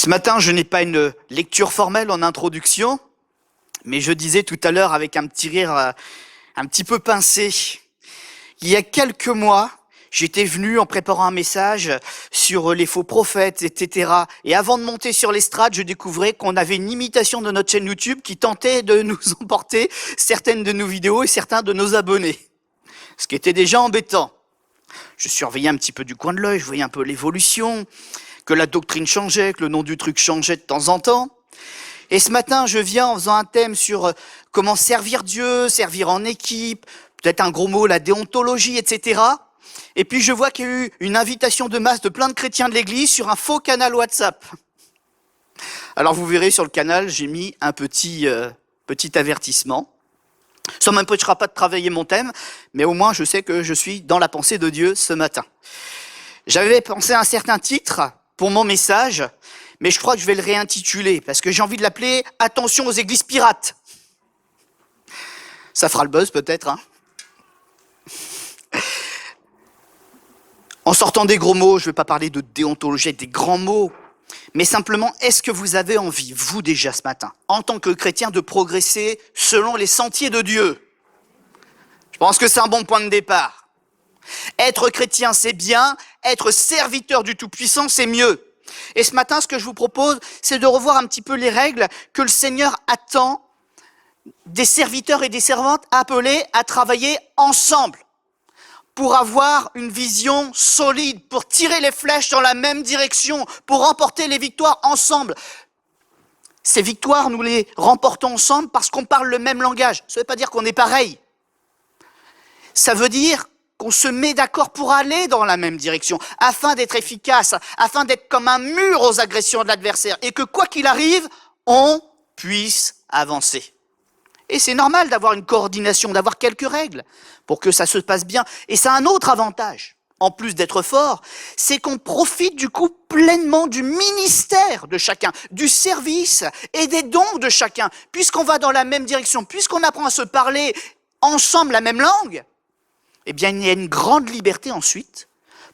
Ce matin, je n'ai pas une lecture formelle en introduction, mais je disais tout à l'heure avec un petit rire un petit peu pincé. Il y a quelques mois, j'étais venu en préparant un message sur les faux prophètes, etc. Et avant de monter sur l'estrade, je découvrais qu'on avait une imitation de notre chaîne YouTube qui tentait de nous emporter certaines de nos vidéos et certains de nos abonnés. Ce qui était déjà embêtant. Je surveillais un petit peu du coin de l'œil, je voyais un peu l'évolution, que la doctrine changeait, que le nom du truc changeait de temps en temps. Et ce matin, je viens en faisant un thème sur comment servir Dieu, servir en équipe, peut-être un gros mot, la déontologie, etc. Et puis je vois qu'il y a eu une invitation de masse de plein de chrétiens de l'église sur un faux canal WhatsApp. Alors vous verrez sur le canal, j'ai mis un petit avertissement. Ça ne m'empêchera pas de travailler mon thème, mais au moins je sais que je suis dans la pensée de Dieu ce matin. J'avais pensé à un certain titre pour mon message, mais je crois que je vais le réintituler, parce que j'ai envie de l'appeler « Attention aux églises pirates ». Ça fera le buzz peut-être, hein. En sortant des gros mots, je ne vais pas parler de déontologie avec des grands mots, mais simplement, est-ce que vous avez envie, vous déjà ce matin, en tant que chrétien, de progresser selon les sentiers de Dieu? Je pense que c'est un bon point de départ. Être chrétien, c'est bien. Être serviteur du Tout-Puissant, c'est mieux. Et ce matin, ce que je vous propose, c'est de revoir un petit peu les règles que le Seigneur attend des serviteurs et des servantes appelés à travailler ensemble pour avoir une vision solide, pour tirer les flèches dans la même direction, pour remporter les victoires ensemble. Ces victoires, nous les remportons ensemble parce qu'on parle le même langage. Ça ne veut pas dire qu'on est pareil. Ça veut dire qu'on se met d'accord pour aller dans la même direction, afin d'être efficace, afin d'être comme un mur aux agressions de l'adversaire, et que quoi qu'il arrive, on puisse avancer. Et c'est normal d'avoir une coordination, d'avoir quelques règles pour que ça se passe bien. Et ça a un autre avantage, en plus d'être fort, c'est qu'on profite du coup pleinement du ministère de chacun, du service et des dons de chacun, puisqu'on va dans la même direction, puisqu'on apprend à se parler ensemble la même langue. Eh bien, il y a une grande liberté ensuite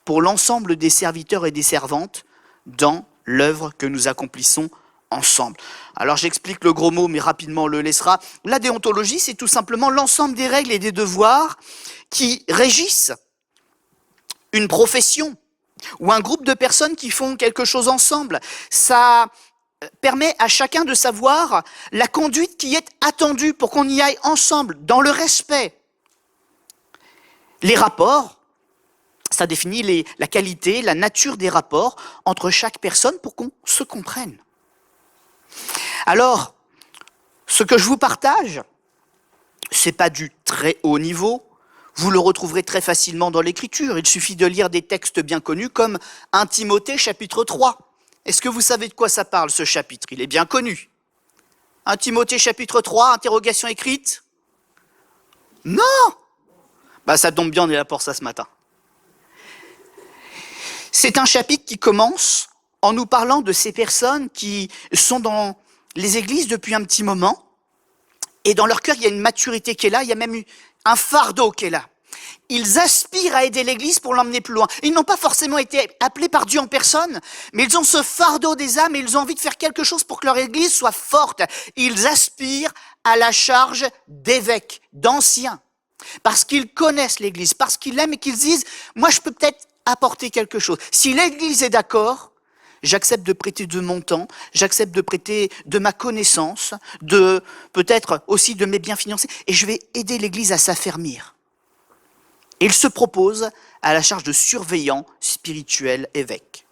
pour l'ensemble des serviteurs et des servantes dans l'œuvre que nous accomplissons ensemble. Alors j'explique le gros mot, mais rapidement on le laissera. La déontologie, c'est tout simplement l'ensemble des règles et des devoirs qui régissent une profession ou un groupe de personnes qui font quelque chose ensemble. Ça permet à chacun de savoir la conduite qui est attendue pour qu'on y aille ensemble, dans le respect. Les rapports, ça définit la qualité, la nature des rapports entre chaque personne pour qu'on se comprenne. Alors, ce que je vous partage, c'est pas du très haut niveau. Vous le retrouverez très facilement dans l'Écriture. Il suffit de lire des textes bien connus comme 1 Timothée chapitre 3. Est-ce que vous savez de quoi ça parle ce chapitre? Il est bien connu. 1 Timothée chapitre 3, interrogation écrite? Non! Ça tombe bien, on est là pour ça ce matin. C'est un chapitre qui commence en nous parlant de ces personnes qui sont dans les églises depuis un petit moment, et dans leur cœur, il y a une maturité qui est là, il y a même un fardeau qui est là. Ils aspirent à aider l'église pour l'emmener plus loin. Ils n'ont pas forcément été appelés par Dieu en personne, mais ils ont ce fardeau des âmes et ils ont envie de faire quelque chose pour que leur église soit forte. Ils aspirent à la charge d'évêques, d'anciens, parce qu'ils connaissent l'église, parce qu'ils l'aiment et qu'ils disent « moi je peux peut-être apporter quelque chose ». Si l'église est d'accord, j'accepte de prêter de mon temps, j'accepte de prêter de ma connaissance, de peut-être aussi de mes biens financiers, et je vais aider l'église à s'affermir. Et il se propose à la charge de surveillant spirituel évêque.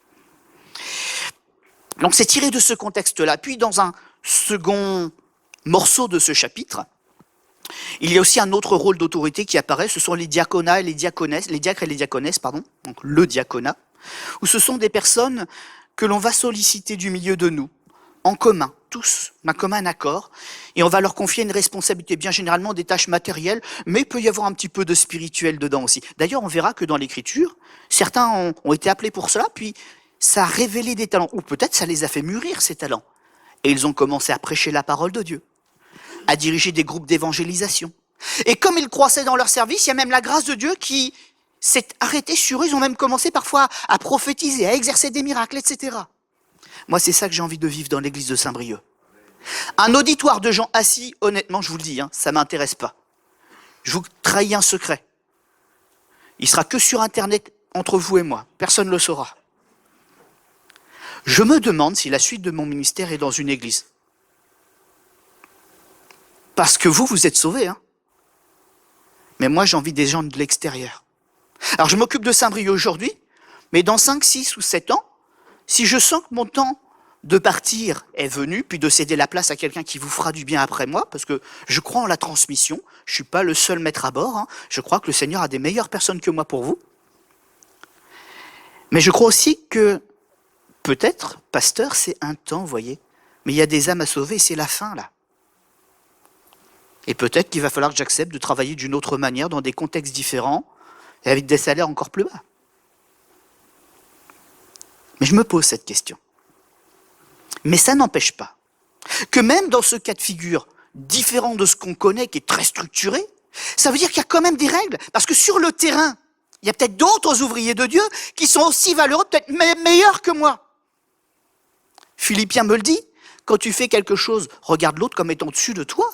Donc c'est tiré de ce contexte-là. Puis dans un second morceau de ce chapitre, il y a aussi un autre rôle d'autorité qui apparaît, ce sont les diaconats et les diaconesses, les diacres et les diaconesses, donc le diaconat, où ce sont des personnes que l'on va solliciter du milieu de nous, en commun, tous, d'un commun accord, et on va leur confier une responsabilité, bien généralement des tâches matérielles, mais il peut y avoir un petit peu de spirituel dedans aussi. D'ailleurs, on verra que dans l'Écriture, certains ont été appelés pour cela, puis ça a révélé des talents, ou peut-être ça les a fait mûrir, ces talents, et ils ont commencé à prêcher la parole de Dieu, à diriger des groupes d'évangélisation. Et comme ils croissaient dans leur service, il y a même la grâce de Dieu qui s'est arrêtée sur eux. Ils ont même commencé parfois à prophétiser, à exercer des miracles, etc. Moi, c'est ça que j'ai envie de vivre dans l'église de Saint-Brieuc. Un auditoire de gens assis, honnêtement, je vous le dis, ça ne m'intéresse pas. Je vous trahis un secret. Il sera que sur Internet, entre vous et moi. Personne ne le saura. Je me demande si la suite de mon ministère est dans une église. Parce que vous êtes sauvés, Mais moi, j'ai envie des gens de l'extérieur. Alors, je m'occupe de Saint-Brieuc aujourd'hui, mais dans 5, 6 ou 7 ans, si je sens que mon temps de partir est venu, puis de céder la place à quelqu'un qui vous fera du bien après moi, parce que je crois en la transmission, je ne suis pas le seul maître à bord, je crois que le Seigneur a des meilleures personnes que moi pour vous. Mais je crois aussi que, peut-être, pasteur, c'est un temps, vous voyez, mais il y a des âmes à sauver, c'est la fin, là. Et peut-être qu'il va falloir que j'accepte de travailler d'une autre manière, dans des contextes différents, et avec des salaires encore plus bas. Mais je me pose cette question. Mais ça n'empêche pas que même dans ce cas de figure différent de ce qu'on connaît, qui est très structuré, ça veut dire qu'il y a quand même des règles. Parce que sur le terrain, il y a peut-être d'autres ouvriers de Dieu qui sont aussi valeureux, peut-être meilleurs que moi. Philippiens me le dit, quand tu fais quelque chose, regarde l'autre comme étant au-dessus de toi.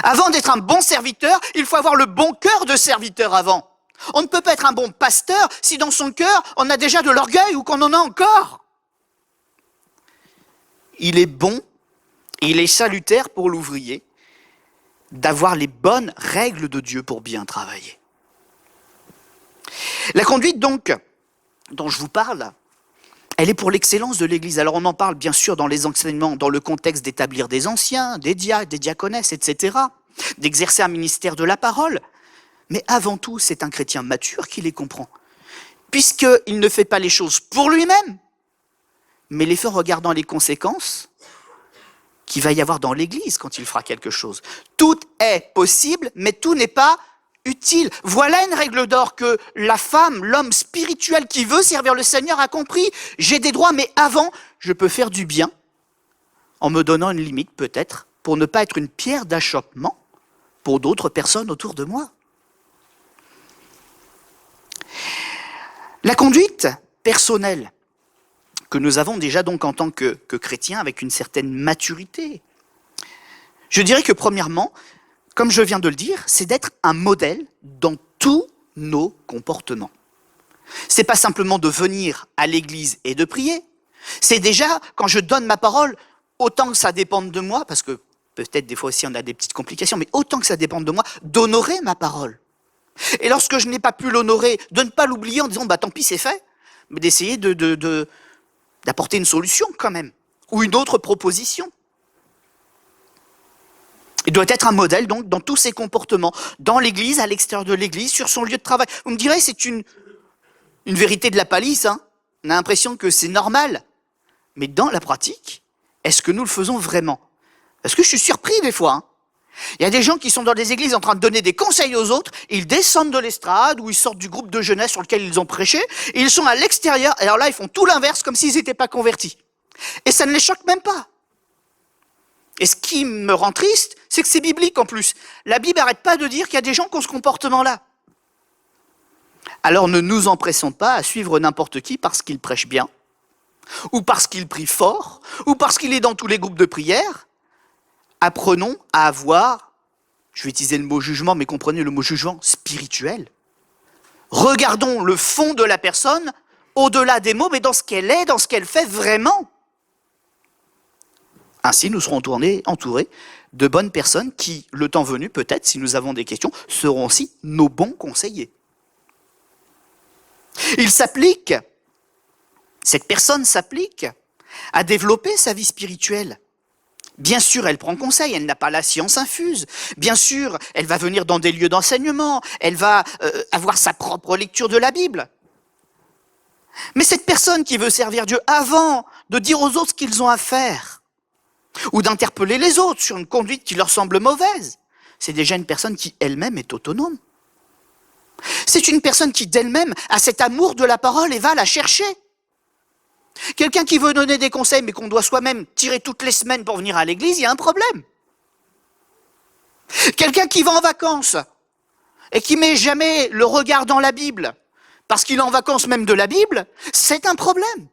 Avant d'être un bon serviteur, il faut avoir le bon cœur de serviteur avant. On ne peut pas être un bon pasteur si dans son cœur, on a déjà de l'orgueil ou qu'on en a encore. Il est bon, il est salutaire pour l'ouvrier d'avoir les bonnes règles de Dieu pour bien travailler. La conduite donc, dont je vous parle, elle est pour l'excellence de l'Église. Alors on en parle bien sûr dans les enseignements, dans le contexte d'établir des anciens, des diacres, des diaconesses, etc., d'exercer un ministère de la parole. Mais avant tout, c'est un chrétien mature qui les comprend, puisqu'il ne fait pas les choses pour lui-même, mais les fait en regardant les conséquences qu'il va y avoir dans l'Église quand il fera quelque chose. Tout est possible, mais tout n'est pas utile. Voilà une règle d'or que la femme, l'homme spirituel qui veut servir le Seigneur a compris. J'ai des droits, mais avant, je peux faire du bien en me donnant une limite peut-être pour ne pas être une pierre d'achoppement pour d'autres personnes autour de moi. La conduite personnelle que nous avons déjà donc en tant que chrétiens avec une certaine maturité. Je dirais que premièrement, comme je viens de le dire, c'est d'être un modèle dans tous nos comportements. C'est pas simplement de venir à l'église et de prier. C'est déjà, quand je donne ma parole, autant que ça dépende de moi, parce que peut-être des fois aussi on a des petites complications, mais autant que ça dépende de moi, d'honorer ma parole. Et lorsque je n'ai pas pu l'honorer, de ne pas l'oublier en disant tant pis c'est fait, mais d'essayer d'apporter une solution quand même, ou une autre proposition. Il doit être un modèle donc dans tous ses comportements, dans l'église, à l'extérieur de l'église, sur son lieu de travail. Vous me direz, c'est une vérité de la palisse, On a l'impression que c'est normal. Mais dans la pratique, est-ce que nous le faisons vraiment? Parce que je suis surpris des fois. Il y a des gens qui sont dans des églises en train de donner des conseils aux autres, ils descendent de l'estrade ou ils sortent du groupe de jeunesse sur lequel ils ont prêché, et ils sont à l'extérieur, et alors là ils font tout l'inverse comme s'ils n'étaient pas convertis. Et ça ne les choque même pas. Et ce qui me rend triste, c'est que c'est biblique en plus. La Bible n'arrête pas de dire qu'il y a des gens qui ont ce comportement-là. Alors ne nous empressons pas à suivre n'importe qui parce qu'il prêche bien, ou parce qu'il prie fort, ou parce qu'il est dans tous les groupes de prière. Apprenons à avoir, je vais utiliser le mot jugement, mais comprenez le mot jugement spirituel. Regardons le fond de la personne, au-delà des mots, mais dans ce qu'elle est, dans ce qu'elle fait vraiment. Ainsi, nous serons entourés de bonnes personnes qui, le temps venu, peut-être, si nous avons des questions, seront aussi nos bons conseillers. Cette personne s'applique à développer sa vie spirituelle. Bien sûr, elle prend conseil, elle n'a pas la science infuse. Bien sûr, elle va venir dans des lieux d'enseignement, elle va avoir sa propre lecture de la Bible. Mais cette personne qui veut servir Dieu avant de dire aux autres ce qu'ils ont à faire, ou d'interpeller les autres sur une conduite qui leur semble mauvaise, c'est déjà une personne qui elle-même est autonome. C'est une personne qui d'elle-même a cet amour de la parole et va la chercher. Quelqu'un qui veut donner des conseils, mais qu'on doit soi-même tirer toutes les semaines pour venir à l'église, il y a un problème. Quelqu'un qui va en vacances et qui met jamais le regard dans la Bible, parce qu'il est en vacances même de la Bible, c'est un problème.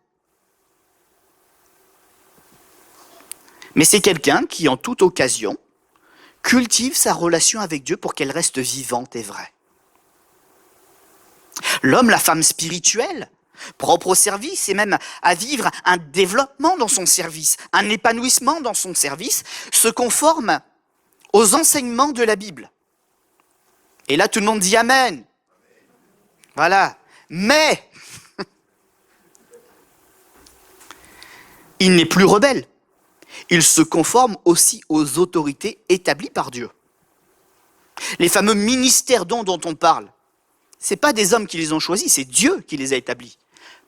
Mais c'est quelqu'un qui, en toute occasion, cultive sa relation avec Dieu pour qu'elle reste vivante et vraie. L'homme, la femme spirituelle, propre au service et même à vivre un développement dans son service, un épanouissement dans son service, se conforme aux enseignements de la Bible. Et là, tout le monde dit Amen. Voilà. Mais, il n'est plus rebelle. Il se conforme aussi aux autorités établies par Dieu. Les fameux ministères dont on parle, ce n'est pas des hommes qui les ont choisis, c'est Dieu qui les a établis.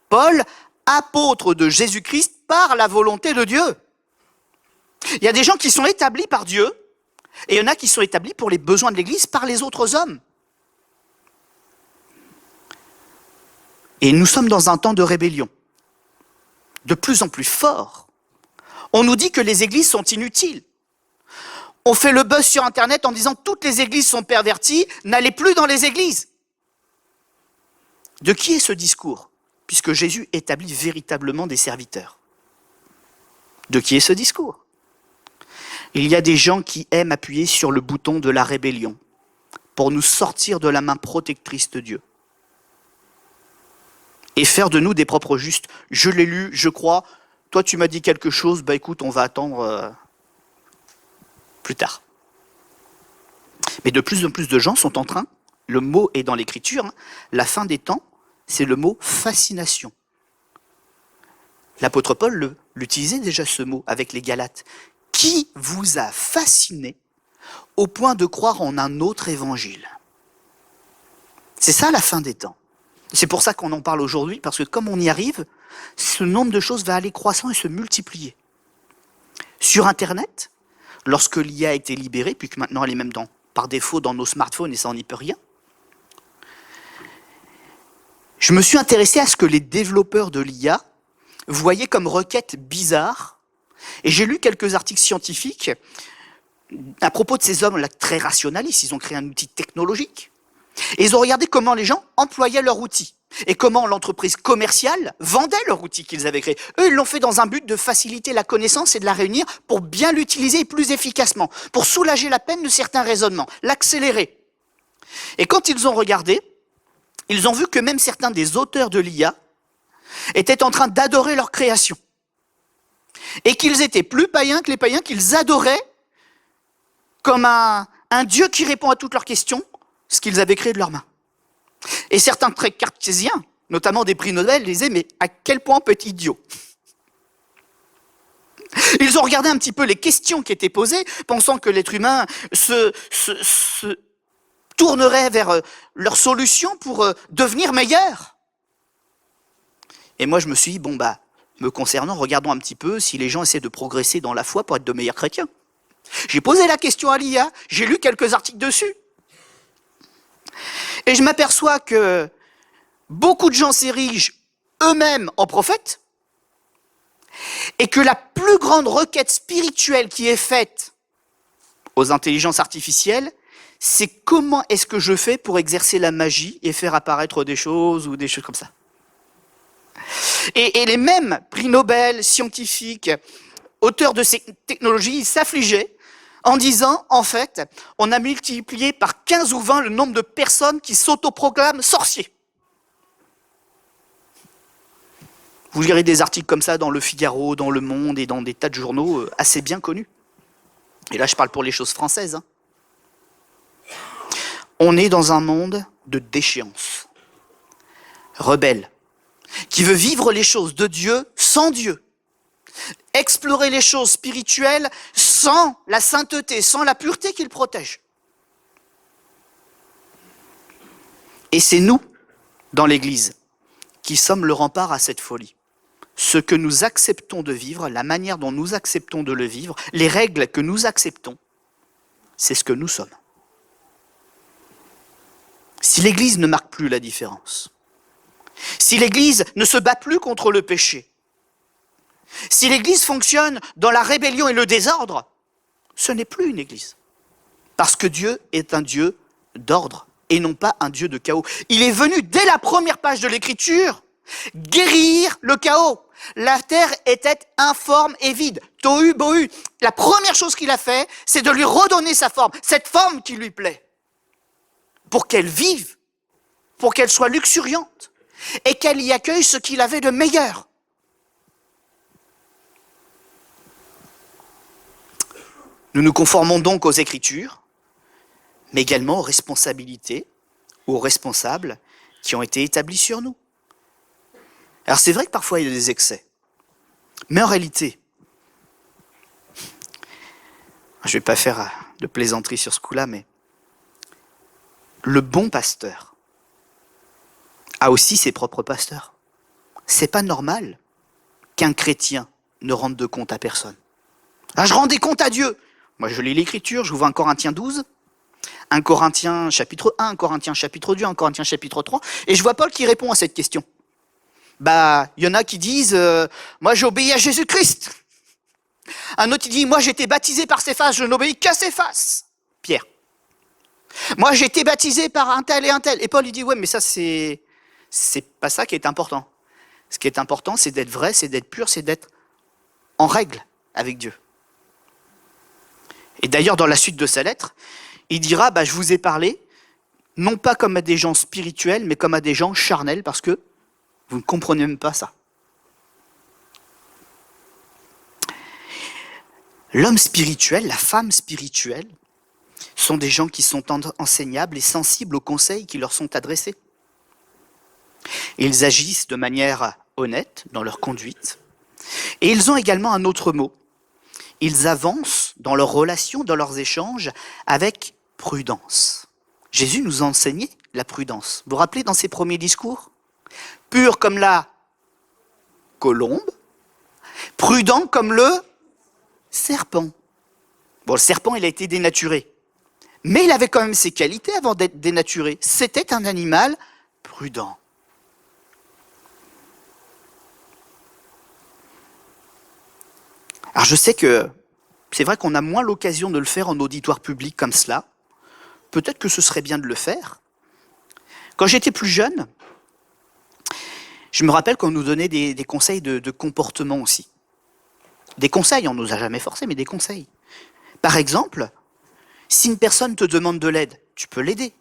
Paul, apôtre de Jésus-Christ par la volonté de Dieu. Il y a des gens qui sont établis par Dieu, et il y en a qui sont établis pour les besoins de l'Église par les autres hommes. Et nous sommes dans un temps de rébellion, de plus en plus fort. On nous dit que les églises sont inutiles. On fait le buzz sur Internet en disant « toutes les églises sont perverties, n'allez plus dans les églises ». De qui est ce discours? Puisque Jésus établit véritablement des serviteurs. De qui est ce discours? Il y a des gens qui aiment appuyer sur le bouton de la rébellion pour nous sortir de la main protectrice de Dieu et faire de nous des propres justes. Je l'ai lu, je crois, toi tu m'as dit quelque chose, bah écoute, on va attendre plus tard. Mais de plus en plus de gens sont en train, le mot est dans l'écriture, la fin des temps, c'est le mot fascination. L'apôtre Paul l'utilisait déjà ce mot avec les Galates. Qui vous a fasciné au point de croire en un autre évangile? C'est ça la fin des temps. C'est pour ça qu'on en parle aujourd'hui, parce que comme on y arrive, ce nombre de choses va aller croissant et se multiplier. Sur Internet, lorsque l'IA a été libérée, puis que maintenant elle est même par défaut dans nos smartphones et ça on n'y peut rien, je me suis intéressé à ce que les développeurs de l'IA voyaient comme requêtes bizarres, et j'ai lu quelques articles scientifiques à propos de ces hommes-là très rationalistes. Ils ont créé un outil technologique, et ils ont regardé comment les gens employaient leur outil, et comment l'entreprise commerciale vendait leur outil qu'ils avaient créé. Eux, ils l'ont fait dans un but de faciliter la connaissance et de la réunir pour bien l'utiliser plus efficacement, pour soulager la peine de certains raisonnements, l'accélérer. Et quand ils ont regardé, ils ont vu que même certains des auteurs de l'IA étaient en train d'adorer leur création. Et qu'ils étaient plus païens que les païens, qu'ils adoraient comme un Dieu qui répond à toutes leurs questions, ce qu'ils avaient créé de leurs mains. Et certains très cartésiens, notamment des prix Nobel, disaient « mais à quel point on peut être idiot ?» Ils ont regardé un petit peu les questions qui étaient posées, pensant que l'être humain se tournerait vers leur solution pour devenir meilleur. Et moi je me suis dit, me concernant, regardons un petit peu si les gens essaient de progresser dans la foi pour être de meilleurs chrétiens. J'ai posé la question à l'IA, j'ai lu quelques articles dessus. Et je m'aperçois que beaucoup de gens s'érigent eux-mêmes en prophètes, et que la plus grande requête spirituelle qui est faite aux intelligences artificielles, c'est comment est-ce que je fais pour exercer la magie et faire apparaître des choses ou des choses comme ça. Et les mêmes prix Nobel, scientifiques, auteurs de ces technologies, ils s'affligeaient en disant, en fait, on a multiplié par 15 ou 20 le nombre de personnes qui s'autoproclament sorciers. Vous lirez des articles comme ça dans Le Figaro, dans Le Monde et dans des tas de journaux assez bien connus. Et là, je parle pour les choses françaises. On est dans un monde de déchéance, rebelle, qui veut vivre les choses de Dieu sans Dieu, explorer les choses spirituelles sans la sainteté, sans la pureté qu'il protège. Et c'est nous, dans l'Église, qui sommes le rempart à cette folie. Ce que nous acceptons de vivre, la manière dont nous acceptons de le vivre, les règles que nous acceptons, c'est ce que nous sommes. Si l'Église ne marque plus la différence, si l'Église ne se bat plus contre le péché, si l'Église fonctionne dans la rébellion et le désordre, ce n'est plus une Église. Parce que Dieu est un Dieu d'ordre et non pas un Dieu de chaos. Il est venu dès la première page de l'Écriture guérir le chaos, La terre était informe et vide. Tohu bohu. La première chose qu'il a fait, c'est de lui redonner sa forme, cette forme qui lui plaît, pour qu'elle vive, pour qu'elle soit luxuriante et qu'elle y accueille ce qu'il avait de meilleur. Nous nous conformons donc aux Écritures, mais également aux responsabilités ou aux responsables qui ont été établis sur nous. Alors c'est vrai que parfois il y a des excès, mais en réalité, je ne vais pas faire de plaisanterie sur ce coup-là, mais le bon pasteur a aussi ses propres pasteurs. C'est pas normal qu'un chrétien ne rende de compte à personne. Ah, je rends des comptes à Dieu. Moi je lis l'Écriture, j'ouvre 1 Corinthiens 12, 1 Corinthiens chapitre 1, 1 Corinthiens chapitre 2, 1 Corinthiens chapitre 3, et je vois Paul qui répond à cette question. Il y en a qui disent moi j'obéis à Jésus-Christ. Un autre il dit moi j'ai été baptisé par Céphas, je n'obéis qu'à Céphas. Pierre. Moi j'ai été baptisé par un tel et un tel. Et Paul il dit ouais mais ça c'est pas ça qui est important. Ce qui est important c'est d'être vrai, c'est d'être pur, c'est d'être en règle avec Dieu. Et d'ailleurs dans la suite de sa lettre, il dira je vous ai parlé non pas comme à des gens spirituels mais comme à des gens charnels parce que vous ne comprenez même pas ça. L'homme spirituel, la femme spirituelle, sont des gens qui sont enseignables et sensibles aux conseils qui leur sont adressés. Ils agissent de manière honnête dans leur conduite. Et ils ont également un autre mot. Ils avancent dans leurs relations, dans leurs échanges, avec prudence. Jésus nous a enseigné la prudence. Vous vous rappelez dans ses premiers discours ? Pur comme la colombe, prudent comme le serpent. Bon, le serpent, il a été dénaturé. Mais il avait quand même ses qualités avant d'être dénaturé. C'était un animal prudent. Alors je sais que c'est vrai qu'on a moins l'occasion de le faire en auditoire public comme cela. Peut-être que ce serait bien de le faire. Quand j'étais plus jeune, je me rappelle qu'on nous donnait des conseils de comportement aussi. Des conseils, on ne nous a jamais forcés, mais des conseils. Par exemple, si une personne te demande de l'aide, tu peux l'aider.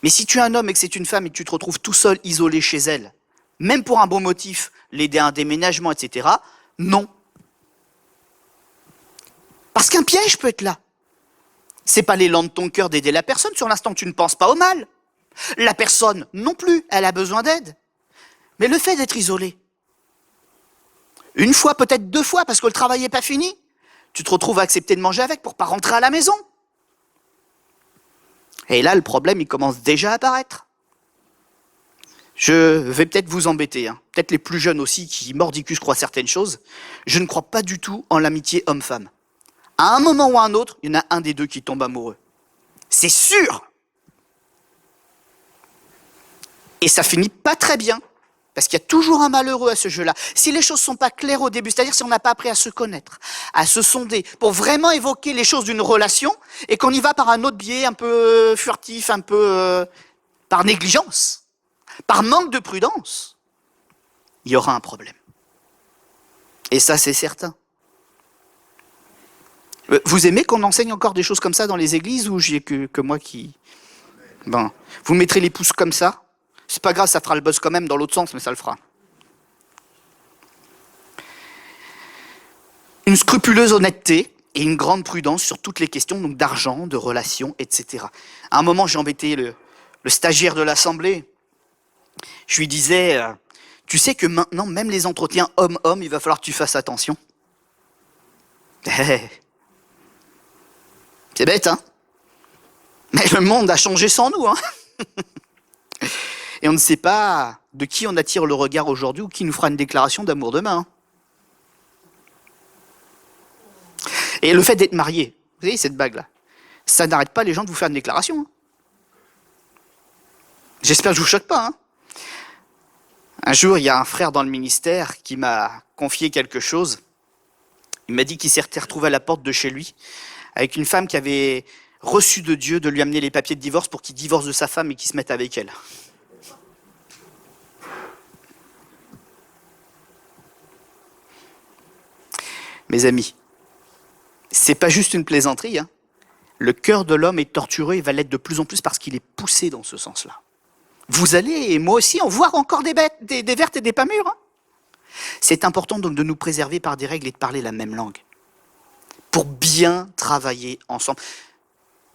Mais si tu es un homme et que c'est une femme et que tu te retrouves tout seul, isolé chez elle, même pour un bon motif, l'aider à un déménagement, etc., non. Parce qu'un piège peut être là. C'est pas l'élan de ton cœur d'aider la personne, sur l'instant tu ne penses pas au mal. La personne non plus, elle a besoin d'aide. Mais le fait d'être isolé, une fois, peut-être 2 fois, parce que le travail n'est pas fini, tu te retrouves à accepter de manger avec pour pas rentrer à la maison. Et là, le problème, il commence déjà à apparaître. Je vais peut-être vous embêter, peut-être les plus jeunes aussi qui mordicus croient certaines choses. Je ne crois pas du tout en l'amitié homme-femme. À un moment ou à un autre, il y en a un des deux qui tombe amoureux. C'est sûr. Et ça finit pas très bien. Parce qu'il y a toujours un malheureux à ce jeu-là. Si les choses ne sont pas claires au début, c'est-à-dire si on n'a pas appris à se connaître, à se sonder, pour vraiment évoquer les choses d'une relation, et qu'on y va par un autre biais un peu furtif, un peu par négligence, par manque de prudence, il y aura un problème. Et ça, c'est certain. Vous aimez qu'on enseigne encore des choses comme ça dans les églises, ou j'ai que moi qui... Vous mettrez les pouces comme ça. C'est pas grave, ça fera le buzz quand même dans l'autre sens, mais ça le fera. Une scrupuleuse honnêteté et une grande prudence sur toutes les questions donc d'argent, de relations, etc. À un moment, j'ai embêté le stagiaire de l'Assemblée. Je lui disais, tu sais que maintenant, même les entretiens homme-homme, il va falloir que tu fasses attention. C'est bête, hein ? Mais le monde a changé sans nous, hein ? Et on ne sait pas de qui on attire le regard aujourd'hui ou qui nous fera une déclaration d'amour demain. Et le fait d'être marié, vous voyez cette bague-là, ça n'arrête pas les gens de vous faire une déclaration. J'espère que je ne vous choque pas. Un jour, il y a un frère dans le ministère qui m'a confié quelque chose. Il m'a dit qu'il s'était retrouvé à la porte de chez lui avec une femme qui avait reçu de Dieu de lui amener les papiers de divorce pour qu'il divorce de sa femme et qu'il se mette avec elle. Mes amis, c'est pas juste une plaisanterie, hein. Le cœur de l'homme est tortureux et va l'être de plus en plus parce qu'il est poussé dans ce sens-là. Vous allez, et moi aussi, en voir encore des bêtes, des vertes et des pas mûres. Hein. C'est important donc de nous préserver par des règles et de parler la même langue pour bien travailler ensemble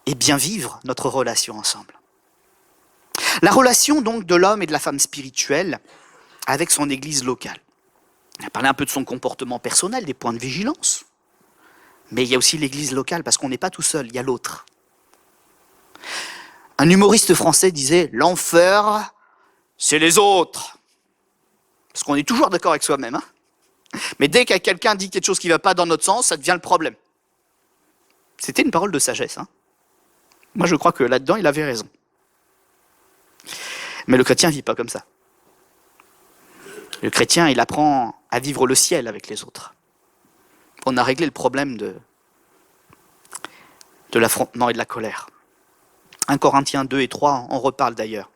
et bien vivre notre relation ensemble. La relation donc de l'homme et de la femme spirituelle avec son église locale. On a parlé un peu de son comportement personnel, des points de vigilance. Mais il y a aussi l'église locale, parce qu'on n'est pas tout seul, il y a l'autre. Un humoriste français disait « L'enfer, c'est les autres ». Parce qu'on est toujours d'accord avec soi-même. Hein, mais dès que quelqu'un dit quelque chose qui ne va pas dans notre sens, ça devient le problème. C'était une parole de sagesse. Hein. Moi, je crois que là-dedans, il avait raison. Mais le chrétien ne vit pas comme ça. Le chrétien, il apprend à vivre le ciel avec les autres. On a réglé le problème de l'affrontement et de la colère. 1 Corinthiens 2 et 3 en reparle d'ailleurs.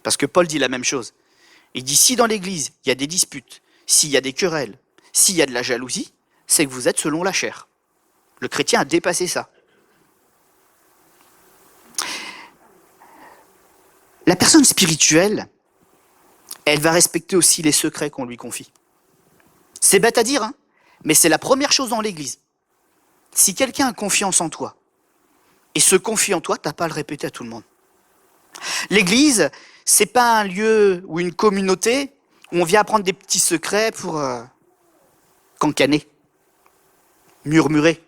Parce que Paul dit la même chose. Il dit, si dans l'église, il y a des disputes, s'il y a des querelles, s'il y a de la jalousie, c'est que vous êtes selon la chair. Le chrétien a dépassé ça. La personne spirituelle, elle va respecter aussi les secrets qu'on lui confie. C'est bête à dire, hein, mais c'est la première chose dans l'église. Si quelqu'un a confiance en toi, et se confie en toi, tu n'as pas à le répéter à tout le monde. L'église, c'est pas un lieu ou une communauté où on vient apprendre des petits secrets pour cancaner, murmurer.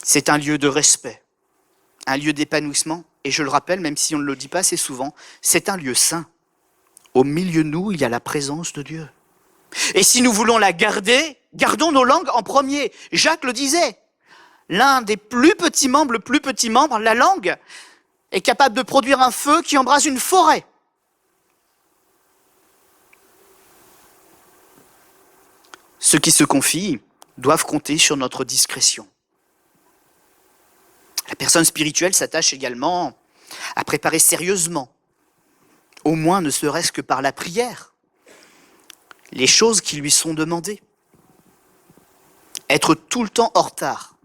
C'est un lieu de respect, un lieu d'épanouissement, et je le rappelle, même si on ne le dit pas assez souvent, c'est un lieu saint. Au milieu de nous, il y a la présence de Dieu. Et si nous voulons la garder, gardons nos langues en premier. Jacques le disait, l'un des plus petits membres, le plus petit membre, la langue, est capable de produire un feu qui embrase une forêt. Ceux qui se confient doivent compter sur notre discrétion. La personne spirituelle s'attache également à préparer sérieusement, au moins ne serait-ce que par la prière, les choses qui lui sont demandées. Être tout le temps en retard,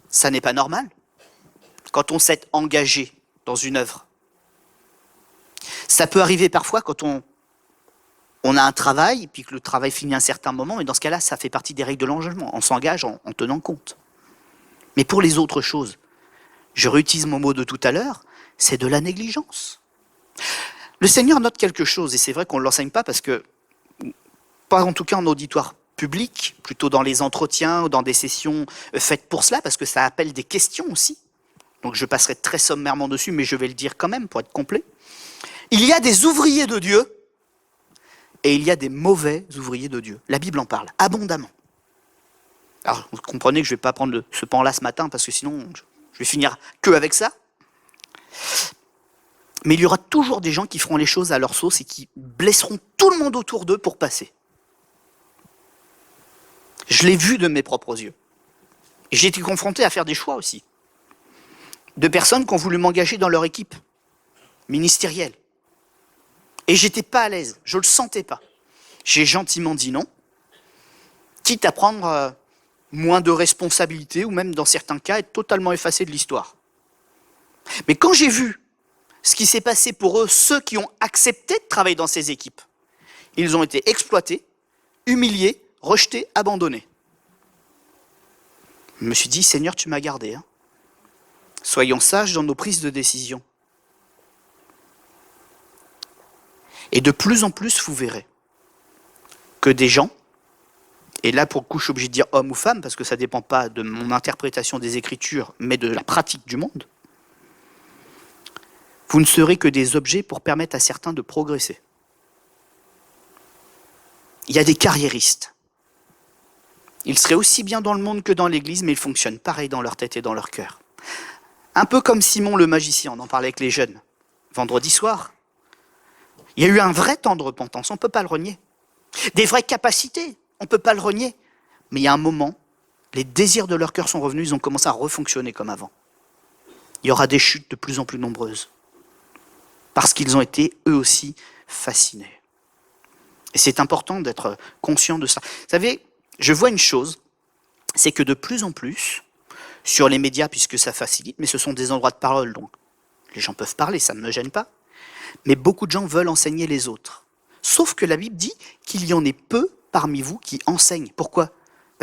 ça n'est pas normal quand on s'est engagé dans une œuvre. Ça peut arriver parfois quand on a un travail, puis que le travail finit à un certain moment, et dans ce cas-là, ça fait partie des règles de l'engagement. On s'engage en tenant compte. Mais pour les autres choses, je réutilise mon mot de tout à l'heure, c'est de la négligence. Le Seigneur note quelque chose, et c'est vrai qu'on ne l'enseigne pas parce que, pas en tout cas en auditoire public, plutôt dans les entretiens ou dans des sessions faites pour cela, parce que ça appelle des questions aussi. Donc je passerai très sommairement dessus, mais je vais le dire quand même pour être complet. Il y a des ouvriers de Dieu et il y a des mauvais ouvriers de Dieu. La Bible en parle abondamment. Alors vous comprenez que je ne vais pas prendre ce pan-là ce matin, parce que sinon je vais finir que avec ça. Mais il y aura toujours des gens qui feront les choses à leur sauce et qui blesseront tout le monde autour d'eux pour passer. Je l'ai vu de mes propres yeux. Et j'ai été confronté à faire des choix aussi. De personnes qui ont voulu m'engager dans leur équipe ministérielle. Et j'étais pas à l'aise, je le sentais pas. J'ai gentiment dit non, quitte à prendre moins de responsabilités, ou même dans certains cas être totalement effacé de l'histoire. Mais quand j'ai vu ce qui s'est passé pour eux, ceux qui ont accepté de travailler dans ces équipes, ils ont été exploités, humiliés, rejetés, abandonnés. Je me suis dit, Seigneur, tu m'as gardé. Hein. Soyons sages dans nos prises de décision. Et de plus en plus, vous verrez que des gens, et là pour le coup je suis obligé de dire homme ou femme, parce que ça ne dépend pas de mon interprétation des Écritures, mais de la pratique du monde, vous ne serez que des objets pour permettre à certains de progresser. Il y a des carriéristes. Ils seraient aussi bien dans le monde que dans l'église, mais ils fonctionnent pareil dans leur tête et dans leur cœur. Un peu comme Simon le magicien, on en parlait avec les jeunes, vendredi soir. Il y a eu un vrai temps de repentance, on ne peut pas le renier. Des vraies capacités, on ne peut pas le renier. Mais il y a un moment, les désirs de leur cœur sont revenus, ils ont commencé à refonctionner comme avant. Il y aura des chutes de plus en plus nombreuses. Parce qu'ils ont été, eux aussi, fascinés. Et c'est important d'être conscient de ça. Vous savez, je vois une chose, c'est que de plus en plus, sur les médias, puisque ça facilite, mais ce sont des endroits de parole, donc les gens peuvent parler, ça ne me gêne pas, mais beaucoup de gens veulent enseigner les autres. Sauf que la Bible dit qu'il y en ait peu parmi vous qui enseignent. Pourquoi ?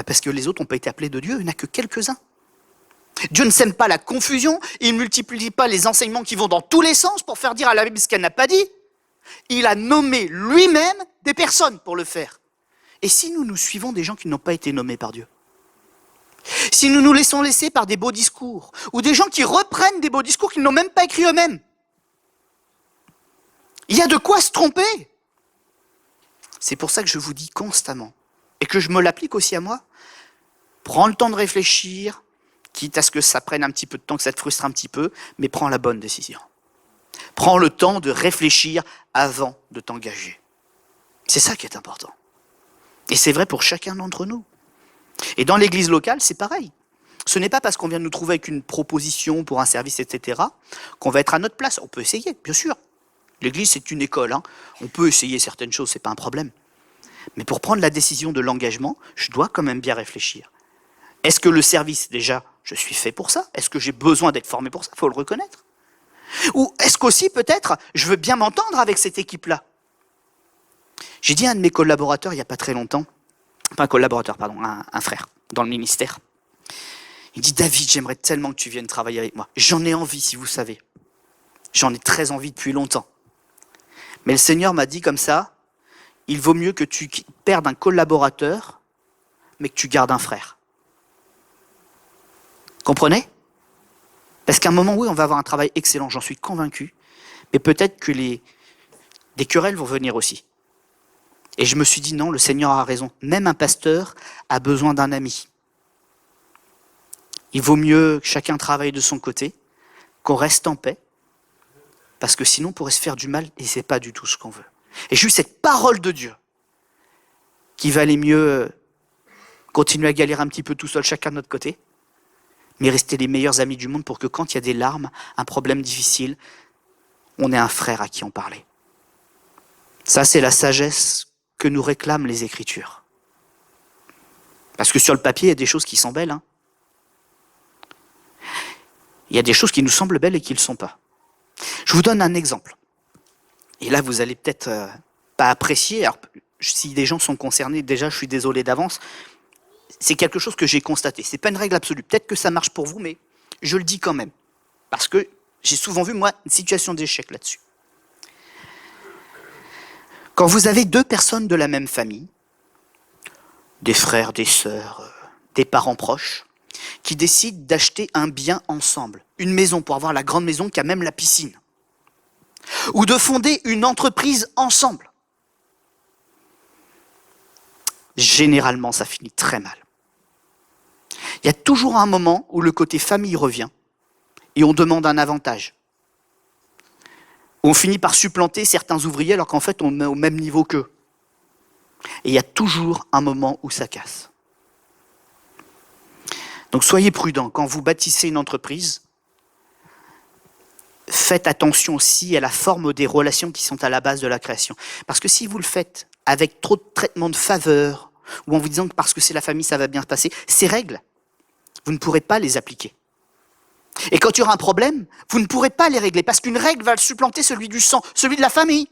Parce que les autres n'ont pas été appelés de Dieu, il n'y en a que quelques-uns. Dieu ne sème pas la confusion, il ne multiplie pas les enseignements qui vont dans tous les sens pour faire dire à la Bible ce qu'elle n'a pas dit. Il a nommé lui-même des personnes pour le faire. Et si nous suivons des gens qui n'ont pas été nommés par Dieu ? Si nous nous laissons laisser par des beaux discours, ou des gens qui reprennent des beaux discours qu'ils n'ont même pas écrits eux-mêmes, il y a de quoi se tromper. C'est pour ça que je vous dis constamment, et que je me l'applique aussi à moi, prends le temps de réfléchir, quitte à ce que ça prenne un petit peu de temps, que ça te frustre un petit peu, mais prends la bonne décision. Prends le temps de réfléchir avant de t'engager. C'est ça qui est important. Et c'est vrai pour chacun d'entre nous. Et dans l'église locale, c'est pareil. Ce n'est pas parce qu'on vient de nous trouver avec une proposition pour un service, etc., qu'on va être à notre place. On peut essayer, bien sûr. L'église, c'est une école. On peut essayer certaines choses, c'est pas un problème. Mais pour prendre la décision de l'engagement, je dois quand même bien réfléchir. Est-ce que le service, déjà, je suis fait pour ça ? Est-ce que j'ai besoin d'être formé pour ça ? Il faut le reconnaître. Ou est-ce qu'aussi, peut-être, je veux bien m'entendre avec cette équipe-là ? J'ai dit à un de mes collaborateurs, il n'y a pas très longtemps, pas un collaborateur, pardon, un frère, dans le ministère. Il dit, David, j'aimerais tellement que tu viennes travailler avec moi. J'en ai envie, si vous savez. J'en ai très envie depuis longtemps. Mais le Seigneur m'a dit comme ça, il vaut mieux que tu perdes un collaborateur, mais que tu gardes un frère. Comprenez ? Parce qu'à un moment, oui, on va avoir un travail excellent, j'en suis convaincu, mais peut-être que des querelles vont venir aussi. Et je me suis dit, non, le Seigneur a raison. Même un pasteur a besoin d'un ami. Il vaut mieux que chacun travaille de son côté, qu'on reste en paix, parce que sinon on pourrait se faire du mal, et c'est pas du tout ce qu'on veut. Et j'ai eu cette parole de Dieu, qu'il valait mieux continuer à galérer un petit peu tout seul, chacun de notre côté, mais rester les meilleurs amis du monde pour que quand il y a des larmes, un problème difficile, on ait un frère à qui en parler. Ça, c'est la sagesse que nous réclament les Écritures. Parce que sur le papier, il y a des choses qui sont belles. Il y a des choses qui nous semblent belles et qui ne le sont pas. Je vous donne un exemple. Et là, vous allez peut-être pas apprécier. Alors, si des gens sont concernés, déjà, je suis désolé d'avance. C'est quelque chose que j'ai constaté. C'est pas une règle absolue. Peut-être que ça marche pour vous, mais je le dis quand même. Parce que j'ai souvent vu, moi, une situation d'échec là-dessus. Quand vous avez deux personnes de la même famille, des frères, des sœurs, des parents proches, qui décident d'acheter un bien ensemble, une maison pour avoir la grande maison qui a même la piscine, ou de fonder une entreprise ensemble, généralement ça finit très mal. Il y a toujours un moment où le côté famille revient et on demande un avantage. On finit par supplanter certains ouvriers alors qu'en fait on est au même niveau qu'eux. Et il y a toujours un moment où ça casse. Donc soyez prudents, quand vous bâtissez une entreprise, faites attention aussi à la forme des relations qui sont à la base de la création. Parce que si vous le faites avec trop de traitement de faveur, ou en vous disant que parce que c'est la famille, ça va bien se passer, ces règles, vous ne pourrez pas les appliquer. Et quand il y aura un problème, vous ne pourrez pas les régler, parce qu'une règle va supplanter celui du sang, celui de la famille.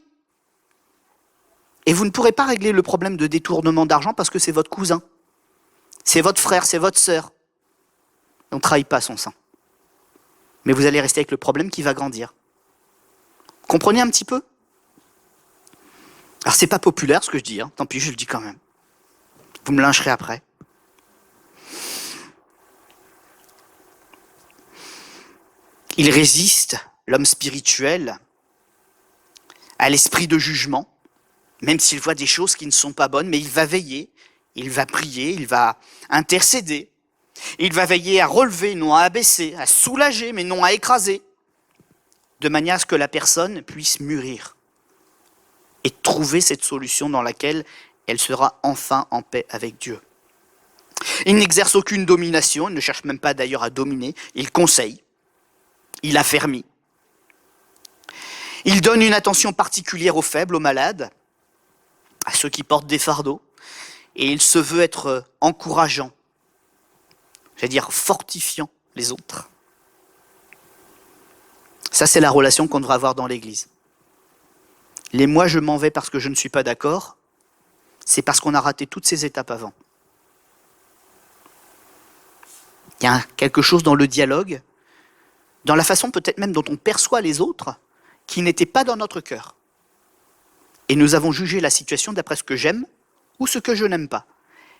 Et vous ne pourrez pas régler le problème de détournement d'argent parce que c'est votre cousin, c'est votre frère, c'est votre sœur. On ne trahit pas son sang. Mais vous allez rester avec le problème qui va grandir. Comprenez un petit peu ? Alors c'est pas populaire ce que je dis, tant pis, je le dis quand même. Vous me lyncherez après. Il résiste, l'homme spirituel, à l'esprit de jugement, même s'il voit des choses qui ne sont pas bonnes, mais il va veiller, il va prier, il va intercéder, il va veiller à relever, non à abaisser, à soulager, mais non à écraser, de manière à ce que la personne puisse mûrir et trouver cette solution dans laquelle elle sera enfin en paix avec Dieu. Il n'exerce aucune domination, il ne cherche même pas d'ailleurs à dominer, il conseille, il affermit. Il donne une attention particulière aux faibles, aux malades, à ceux qui portent des fardeaux, et il se veut être encourageant, j'allais dire fortifiant les autres. Ça, c'est la relation qu'on devrait avoir dans l'Église. Les moi, je m'en vais parce que je ne suis pas d'accord, c'est parce qu'on a raté toutes ces étapes avant. Il y a quelque chose dans le dialogue, dans la façon peut-être même dont on perçoit les autres, qui n'était pas dans notre cœur. Et nous avons jugé la situation d'après ce que j'aime ou ce que je n'aime pas.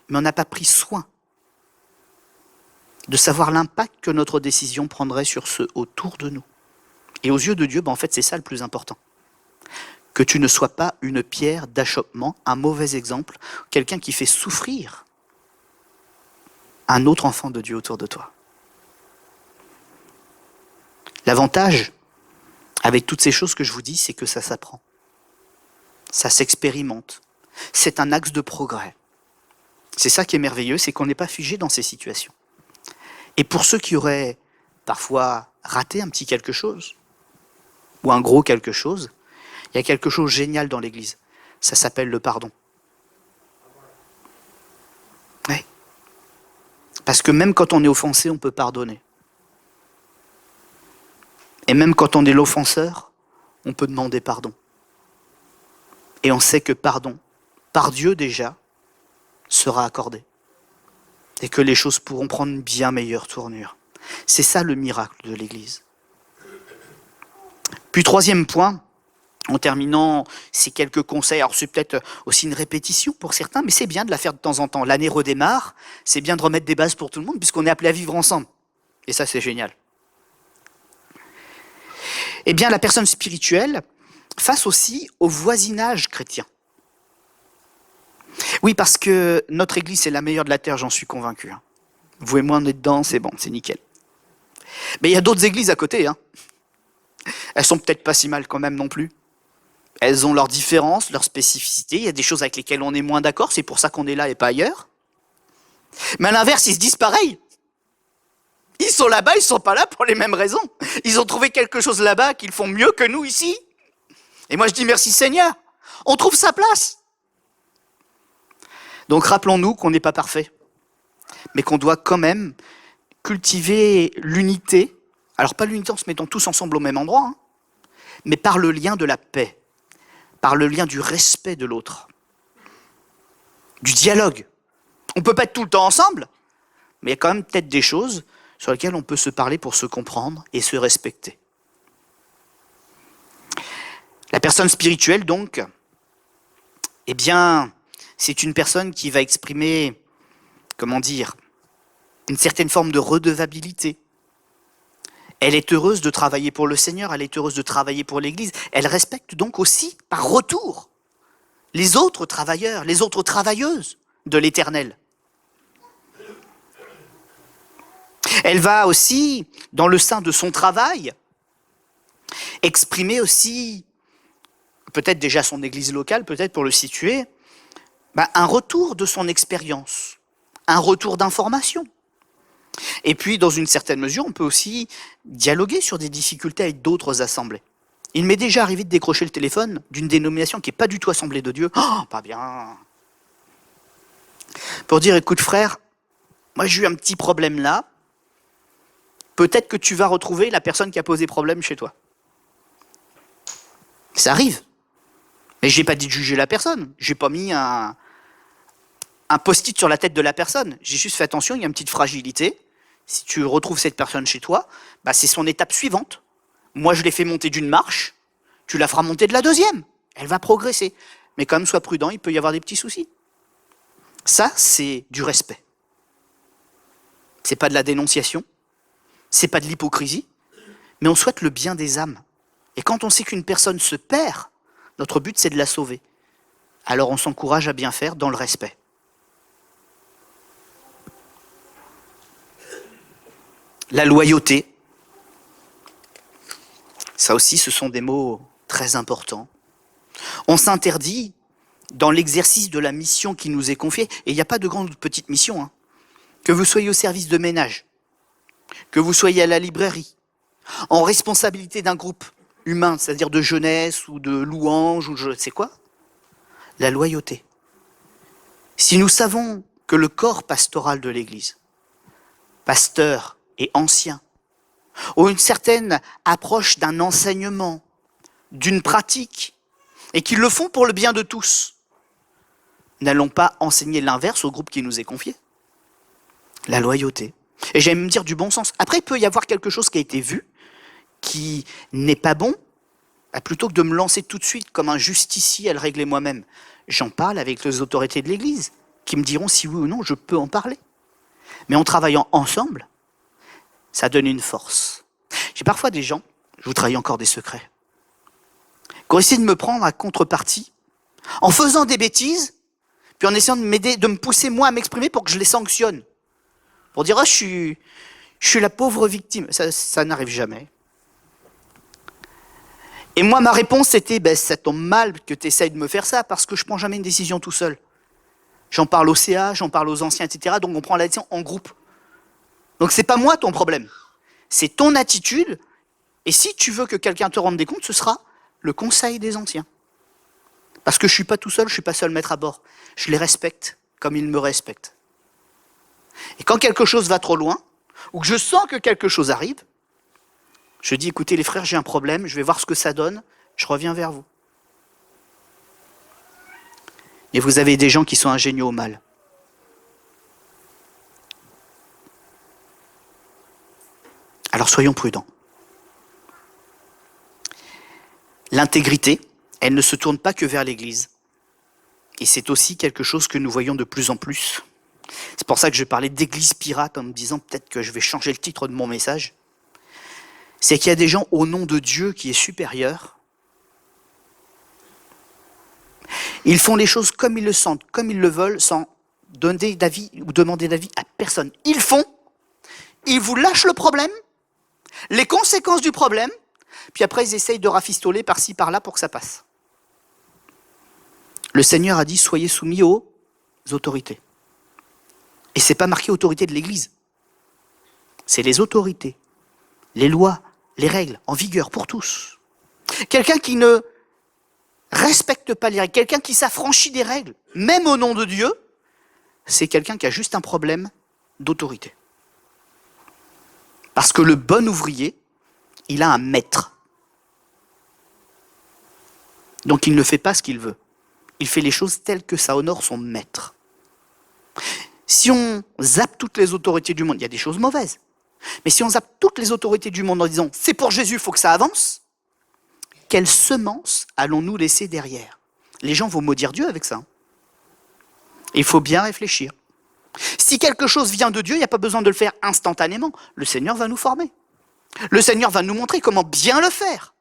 Mais on n'a pas pris soin de savoir l'impact que notre décision prendrait sur ceux autour de nous. Et aux yeux de Dieu, en fait, c'est ça le plus important. Que tu ne sois pas une pierre d'achoppement, un mauvais exemple, quelqu'un qui fait souffrir un autre enfant de Dieu autour de toi. L'avantage avec toutes ces choses que je vous dis, c'est que ça s'apprend. Ça s'expérimente. C'est un axe de progrès. C'est ça qui est merveilleux, c'est qu'on n'est pas figé dans ces situations. Et pour ceux qui auraient parfois raté un petit quelque chose, ou un gros quelque chose, il y a quelque chose de génial dans l'Église. Ça s'appelle le pardon. Oui. Parce que même quand on est offensé, on peut pardonner. Et même quand on est l'offenseur, on peut demander pardon. Et on sait que pardon, par Dieu déjà, sera accordé. Et que les choses pourront prendre une bien meilleure tournure. C'est ça le miracle de l'Église. Puis troisième point, en terminant ces quelques conseils, alors c'est peut-être aussi une répétition pour certains, mais c'est bien de la faire de temps en temps. L'année redémarre, c'est bien de remettre des bases pour tout le monde, puisqu'on est appelé à vivre ensemble. Et ça, c'est génial. Eh bien, la personne spirituelle, face aussi au voisinage chrétien. Oui, parce que notre Église, c'est la meilleure de la terre, j'en suis convaincu. Vous et moi, on est dedans, c'est bon, c'est nickel. Mais il y a d'autres églises à côté. Elles sont peut-être pas si mal quand même non plus. Elles ont leurs différences, leurs spécificités. Il y a des choses avec lesquelles on est moins d'accord, c'est pour ça qu'on est là et pas ailleurs. Mais à l'inverse, ils se disent pareil. Ils sont là-bas, ils sont pas là pour les mêmes raisons. Ils ont trouvé quelque chose là-bas qu'ils font mieux que nous ici. Et moi je dis merci Seigneur, on trouve sa place. Donc rappelons-nous qu'on n'est pas parfait, mais qu'on doit quand même cultiver l'unité. Alors pas l'unité en se mettant tous ensemble au même endroit, mais par le lien de la paix, par le lien du respect de l'autre, du dialogue. On ne peut pas être tout le temps ensemble, mais il y a quand même peut-être des choses sur lesquelles on peut se parler pour se comprendre et se respecter. La personne spirituelle, donc, eh bien, c'est une personne qui va exprimer, comment dire, une certaine forme de redevabilité. Elle est heureuse de travailler pour le Seigneur, elle est heureuse de travailler pour l'Église. Elle respecte donc aussi, par retour, les autres travailleurs, les autres travailleuses de l'Éternel. Elle va aussi, dans le sein de son travail, exprimer aussi, peut-être déjà son église locale, peut-être pour le situer, un retour de son expérience, un retour d'information. Et puis, dans une certaine mesure, on peut aussi dialoguer sur des difficultés avec d'autres assemblées. Il m'est déjà arrivé de décrocher le téléphone d'une dénomination qui n'est pas du tout assemblée de Dieu. Oh, pas bien. Pour dire, écoute frère, moi j'ai eu un petit problème là, peut-être que tu vas retrouver la personne qui a posé problème chez toi. Ça arrive. Mais je n'ai pas dit de juger la personne. Je n'ai pas mis un post-it sur la tête de la personne. J'ai juste fait attention, il y a une petite fragilité. Si tu retrouves cette personne chez toi, c'est son étape suivante. Moi, je l'ai fait monter d'une marche, tu la feras monter de la deuxième. Elle va progresser. Mais quand même, sois prudent, il peut y avoir des petits soucis. Ça, c'est du respect. C'est pas de la dénonciation, c'est pas de l'hypocrisie, mais on souhaite le bien des âmes. Et quand on sait qu'une personne se perd, notre but, c'est de la sauver. Alors on s'encourage à bien faire dans le respect. La loyauté, ça aussi, ce sont des mots très importants. On s'interdit, dans l'exercice de la mission qui nous est confiée, et il n'y a pas de grande ou de petite mission, que vous soyez au service de ménage, que vous soyez à la librairie, en responsabilité d'un groupe humain, c'est-à-dire de jeunesse ou de louange ou je ne sais quoi, la loyauté. Si nous savons que le corps pastoral de l'Église pasteurs et anciens, ont une certaine approche d'un enseignement, d'une pratique, et qu'ils le font pour le bien de tous. N'allons pas enseigner l'inverse au groupe qui nous est confié. La loyauté. Et j'aime dire du bon sens. Après, il peut y avoir quelque chose qui a été vu, qui n'est pas bon. Plutôt que de me lancer tout de suite comme un justicier à le régler moi-même, j'en parle avec les autorités de l'Église, qui me diront si oui ou non je peux en parler. Mais en travaillant ensemble, ça donne une force. J'ai parfois des gens, je vous trahis encore des secrets, qui ont essayé de me prendre à contrepartie, en faisant des bêtises, puis en essayant de m'aider, de me pousser moi à m'exprimer pour que je les sanctionne. Pour dire, ah, je suis la pauvre victime. Ça n'arrive jamais. Et moi, ma réponse, c'était, ça tombe mal que tu essayes de me faire ça, parce que je ne prends jamais une décision tout seul. J'en parle au CA, j'en parle aux anciens, etc. Donc on prend la décision en groupe. Donc c'est pas moi ton problème. C'est ton attitude. Et si tu veux que quelqu'un te rende des comptes, ce sera le conseil des anciens. Parce que je ne suis pas tout seul, je ne suis pas seul maître à bord. Je les respecte comme ils me respectent. Et quand quelque chose va trop loin, ou que je sens que quelque chose arrive, je dis, écoutez les frères, j'ai un problème, je vais voir ce que ça donne, je reviens vers vous. Et vous avez des gens qui sont ingénieux au mal. Alors soyons prudents. L'intégrité, elle ne se tourne pas que vers l'Église. Et c'est aussi quelque chose que nous voyons de plus en plus. C'est pour ça que je parlais d'église pirate en me disant peut-être que je vais changer le titre de mon message. C'est qu'il y a des gens au nom de Dieu qui est supérieur. Ils font les choses comme ils le sentent, comme ils le veulent, sans donner d'avis ou demander d'avis à personne. Ils font, ils vous lâchent le problème, les conséquences du problème, puis après ils essayent de rafistoler par-ci, par-là pour que ça passe. Le Seigneur a dit, soyez soumis aux autorités. Et ce n'est pas marqué autorité de l'Église. C'est les autorités, les lois, les règles en vigueur pour tous. Quelqu'un qui ne respecte pas les règles, quelqu'un qui s'affranchit des règles, même au nom de Dieu, c'est quelqu'un qui a juste un problème d'autorité. Parce que le bon ouvrier, il a un maître. Donc il ne fait pas ce qu'il veut. Il fait les choses telles que ça honore son maître. Si on zappe toutes les autorités du monde, il y a des choses mauvaises. Mais si on zappe toutes les autorités du monde en disant « c'est pour Jésus, il faut que ça avance », quelle semence allons-nous laisser derrière? Les gens vont maudire Dieu avec ça. Il faut bien réfléchir. Si quelque chose vient de Dieu, il n'y a pas besoin de le faire instantanément. Le Seigneur va nous former. Le Seigneur va nous montrer comment bien le faire.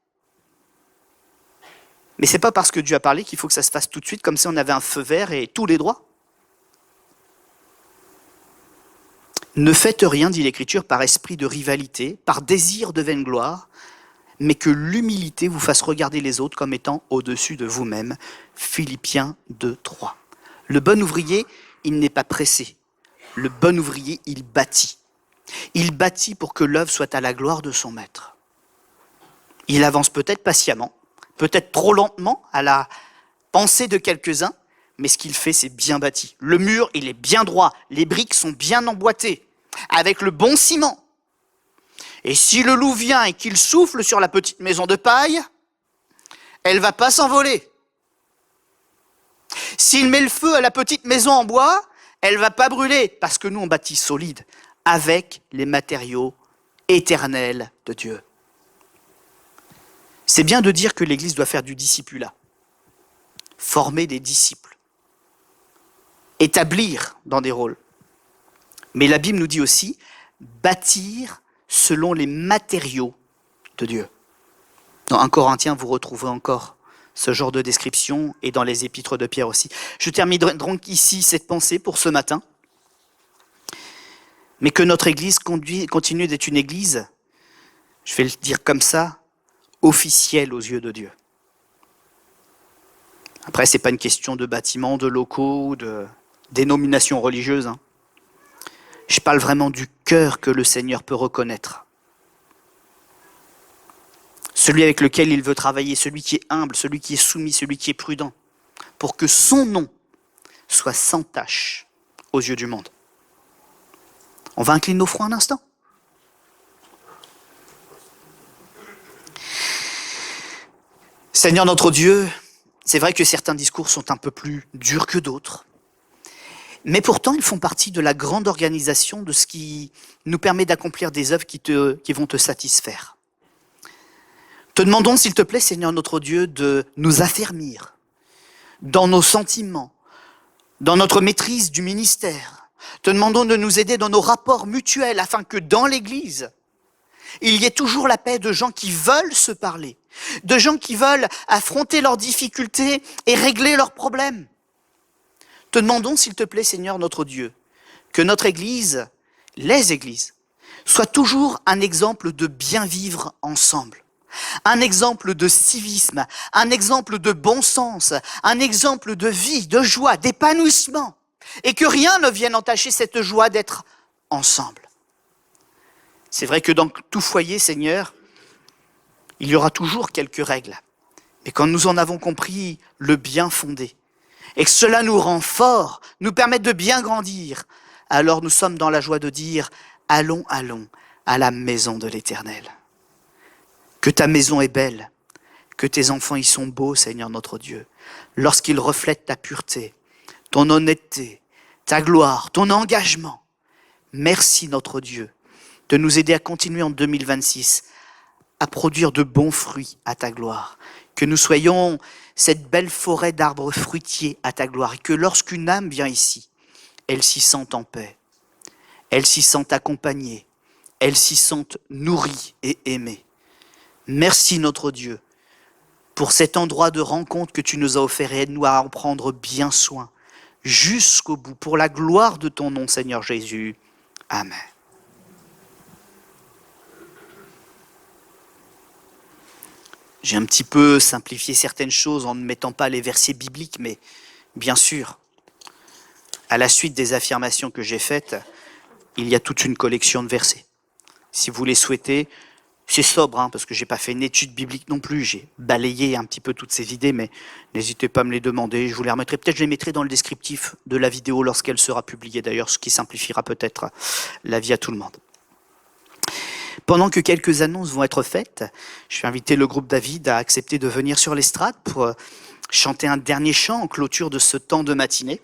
Mais ce n'est pas parce que Dieu a parlé qu'il faut que ça se fasse tout de suite, comme si on avait un feu vert et tous les droits. Ne faites rien, dit l'Écriture, par esprit de rivalité, par désir de vaine gloire, mais que l'humilité vous fasse regarder les autres comme étant au-dessus de vous-même. Philippiens 2, 3. Le bon ouvrier, il n'est pas pressé. Le bon ouvrier, il bâtit. Il bâtit pour que l'œuvre soit à la gloire de son maître. Il avance peut-être patiemment, peut-être trop lentement à la pensée de quelques-uns, mais ce qu'il fait, c'est bien bâti. Le mur, il est bien droit. Les briques sont bien emboîtées, avec le bon ciment. Et si le loup vient et qu'il souffle sur la petite maison de paille, elle ne va pas s'envoler. S'il met le feu à la petite maison en bois, elle ne va pas brûler, parce que nous, on bâtit solide, avec les matériaux éternels de Dieu. C'est bien de dire que l'Église doit faire du discipulat, former des disciples, établir dans des rôles. Mais la Bible nous dit aussi bâtir selon les matériaux de Dieu. Dans 1 Corinthiens, vous retrouvez encore ce genre de description et dans les épîtres de Pierre aussi. Je terminerai donc ici cette pensée pour ce matin. Mais que notre Église continue d'être une Église, je vais le dire comme ça, officielle aux yeux de Dieu. Après, ce n'est pas une question de bâtiments, de locaux, de dénominations religieuses. Je parle vraiment du cœur que le Seigneur peut reconnaître. Celui avec lequel il veut travailler, celui qui est humble, celui qui est soumis, celui qui est prudent, pour que son nom soit sans tache aux yeux du monde. On va incliner nos fronts un instant. Seigneur notre Dieu, c'est vrai que certains discours sont un peu plus durs que d'autres, mais pourtant ils font partie de la grande organisation de ce qui nous permet d'accomplir des œuvres qui vont te satisfaire. Te demandons, s'il te plaît, Seigneur notre Dieu, de nous affermir dans nos sentiments, dans notre maîtrise du ministère. Te demandons de nous aider dans nos rapports mutuels afin que dans l'Église, il y ait toujours la paix de gens qui veulent se parler, de gens qui veulent affronter leurs difficultés et régler leurs problèmes. Te demandons, s'il te plaît, Seigneur notre Dieu, que notre Église, les Églises, soient toujours un exemple de bien vivre ensemble, un exemple de civisme, un exemple de bon sens, un exemple de vie, de joie, d'épanouissement, et que rien ne vienne entacher cette joie d'être ensemble. C'est vrai que dans tout foyer, Seigneur, il y aura toujours quelques règles. Mais quand nous en avons compris le bien fondé, et que cela nous rend forts, nous permet de bien grandir, alors nous sommes dans la joie de dire « Allons, allons à la maison de l'Éternel ». Que ta maison est belle, que tes enfants y sont beaux, Seigneur notre Dieu, lorsqu'ils reflètent ta pureté, ton honnêteté, ta gloire, ton engagement. Merci notre Dieu de nous aider à continuer en 2026 à produire de bons fruits à ta gloire. Que nous soyons cette belle forêt d'arbres fruitiers à ta gloire et que lorsqu'une âme vient ici, elle s'y sente en paix, elle s'y sente accompagnée, elle s'y sente nourrie et aimée. Merci notre Dieu pour cet endroit de rencontre que tu nous as offert et aide-nous à en prendre bien soin jusqu'au bout pour la gloire de ton nom, Seigneur Jésus. Amen. J'ai un petit peu simplifié certaines choses en ne mettant pas les versets bibliques, mais bien sûr, à la suite des affirmations que j'ai faites, il y a toute une collection de versets. Si vous les souhaitez, c'est sobre, parce que j'ai pas fait une étude biblique non plus, j'ai balayé un petit peu toutes ces idées, mais n'hésitez pas à me les demander, je vous les remettrai. Peut-être je les mettrai dans le descriptif de la vidéo lorsqu'elle sera publiée d'ailleurs, ce qui simplifiera peut-être la vie à tout le monde. Pendant que quelques annonces vont être faites, je vais inviter le groupe David à accepter de venir sur l'estrade pour chanter un dernier chant en clôture de ce temps de matinée.